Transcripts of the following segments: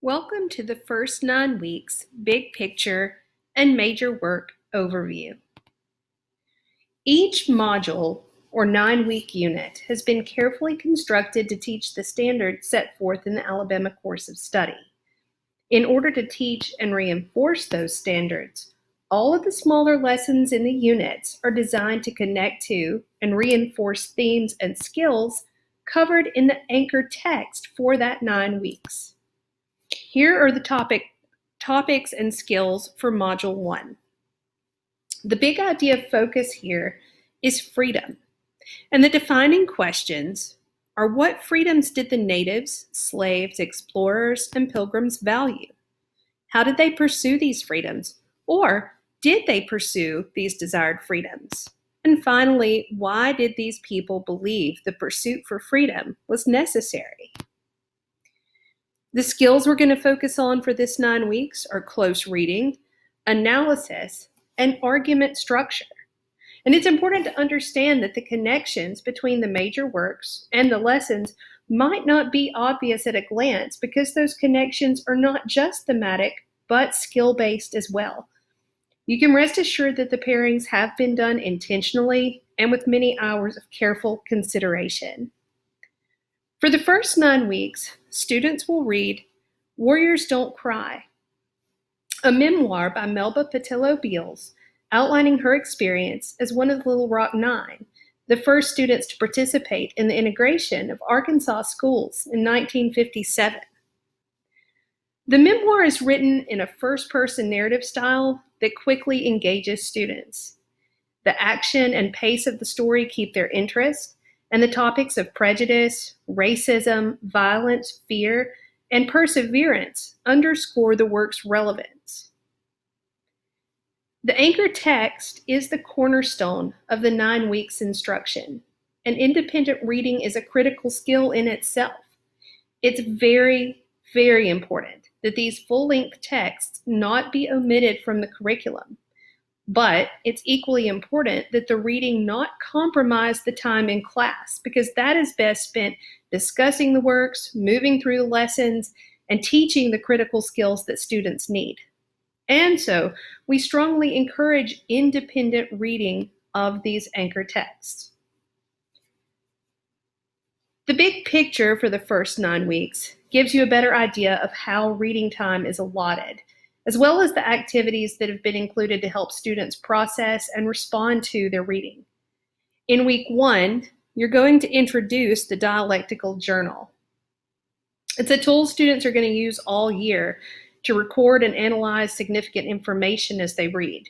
Welcome to the first 9 weeks Big Picture and Major Work Overview. Each module or 9-week unit has been carefully constructed to teach the standards set forth in the Alabama course of study. In order to teach and reinforce those standards, all of the smaller lessons in the units are designed to connect to and reinforce themes and skills covered in the anchor text for that 9 weeks. Here are the topics and skills for Module 1. The big idea of focus here is freedom, and the defining questions are: what freedoms did the natives, slaves, explorers, and pilgrims value? How did they pursue these freedoms, or did they pursue these desired freedoms? And finally, why did these people believe the pursuit for freedom was necessary? The skills we're going to focus on for this 9 weeks are close reading, analysis, and argument structure. And it's important to understand that the connections between the major works and the lessons might not be obvious at a glance because those connections are not just thematic, but skill-based as well. You can rest assured that the pairings have been done intentionally and with many hours of careful consideration. For the first 9 weeks, students will read Warriors Don't Cry, a memoir by Melba Pattillo Beals outlining her experience as one of the Little Rock Nine, the first students to participate in the integration of Arkansas schools in 1957. The memoir is written in a first-person narrative style that quickly engages students. The action and pace of the story keep their interest, and the topics of prejudice, racism, violence, fear, and perseverance underscore the work's relevance. The anchor text is the cornerstone of the 9 weeks instruction, and independent reading is a critical skill in itself. It's very, very important that these full-length texts not be omitted from the curriculum. But it's equally important that the reading not compromise the time in class, because that is best spent discussing the works, moving through the lessons, and teaching the critical skills that students need. And so we strongly encourage independent reading of these anchor texts. The big picture for the first 9 weeks gives you a better idea of how reading time is allotted, as well as the activities that have been included to help students process and respond to their reading. In week 1, you're going to introduce the dialectical journal. It's a tool students are going to use all year to record and analyze significant information as they read.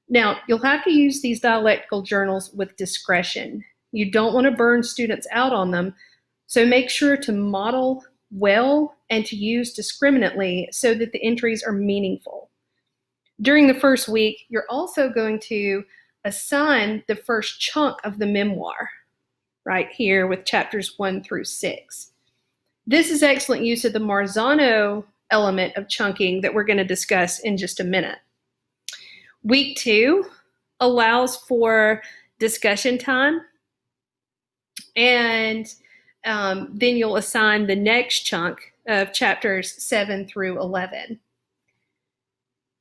Now, you'll have to use these dialectical journals with discretion. You don't want to burn students out on them, so make sure to model well and to use discriminately so that the entries are meaningful. During the first week, you're also going to assign the first chunk of the memoir, right here with chapters 1 through 6. This is excellent use of the Marzano element of chunking that we're going to discuss in just a minute. Week 2 allows for discussion time, and then you'll assign the next chunk of chapters 7 through 11.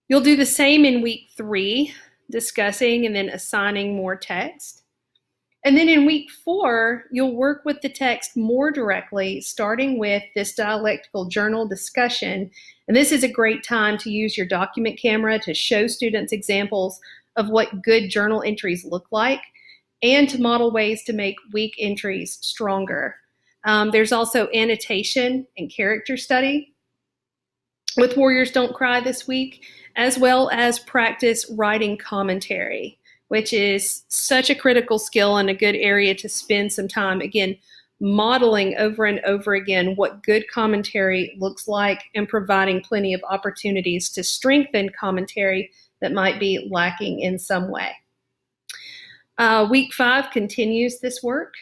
You'll do the same in week 3, discussing and then assigning more text. And then in week 4, you'll work with the text more directly, starting with this dialectical journal discussion. And this is a great time to use your document camera to show students examples of what good journal entries look like and to model ways to make weak entries stronger. There's also annotation and character study with Warriors Don't Cry this week, as well as practice writing commentary, which is such a critical skill and a good area to spend some time, again, modeling over and over again what good commentary looks like and providing plenty of opportunities to strengthen commentary that might be lacking in some way. Week 5 continues this work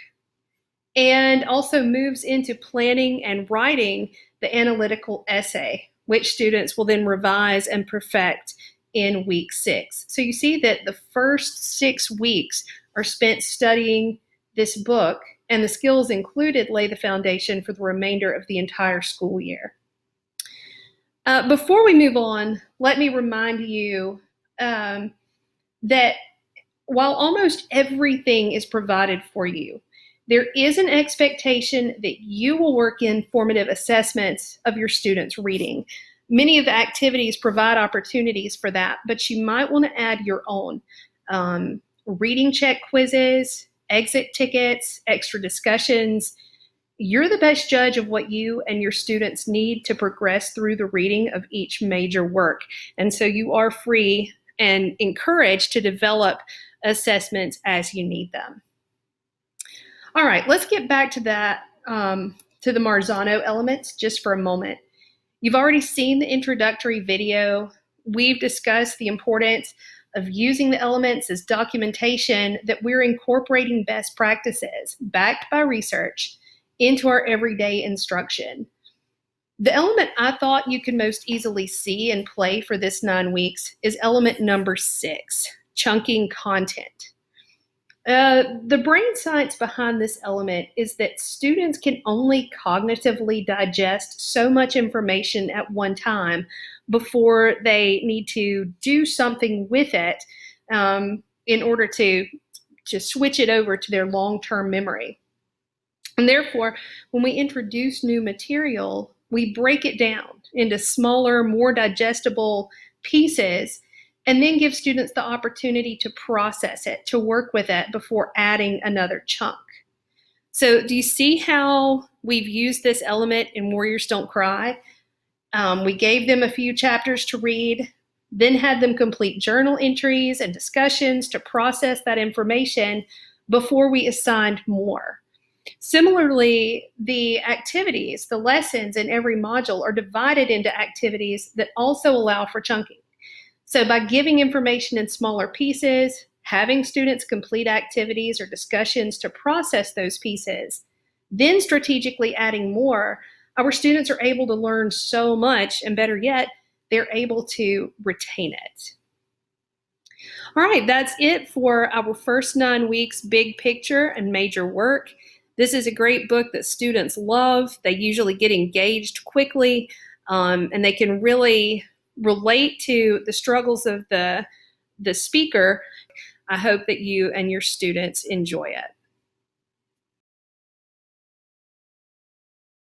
and also moves into planning and writing the analytical essay, which students will then revise and perfect in week 6. So you see that the first 6 weeks are spent studying this book, and the skills included lay the foundation for the remainder of the entire school year. Before we move on, let me remind you that while almost everything is provided for you, there is an expectation that you will work in formative assessments of your students' reading. Many of the activities provide opportunities for that, but you might want to add your own. Reading check quizzes, exit tickets, extra discussions. You're the best judge of what you and your students need to progress through the reading of each major work. And so you are free and encouraged to develop assessments as you need them. All right, let's get back to that, to the Marzano elements just for a moment. You've already seen the introductory video. We've discussed the importance of using the elements as documentation that we're incorporating best practices backed by research into our everyday instruction. The element I thought you could most easily see and play for this 9 weeks is element number 6, chunking content. The brain science behind this element is that students can only cognitively digest so much information at one time before they need to do something with it in order to switch it over to their long-term memory. And therefore, when we introduce new material, we break it down into smaller, more digestible pieces, and then give students the opportunity to process it, to work with it before adding another chunk. So do you see how we've used this element in Warriors Don't Cry? We gave them a few chapters to read, then had them complete journal entries and discussions to process that information before we assigned more. Similarly, the activities, the lessons in every module are divided into activities that also allow for chunking. So by giving information in smaller pieces, having students complete activities or discussions to process those pieces, then strategically adding more, our students are able to learn so much, and better yet, they're able to retain it. All right, that's it for our first 9 weeks, big picture and major work. This is a great book that students love. They usually get engaged quickly, and they can really relate to the struggles of the speaker. I hope that you and your students enjoy it.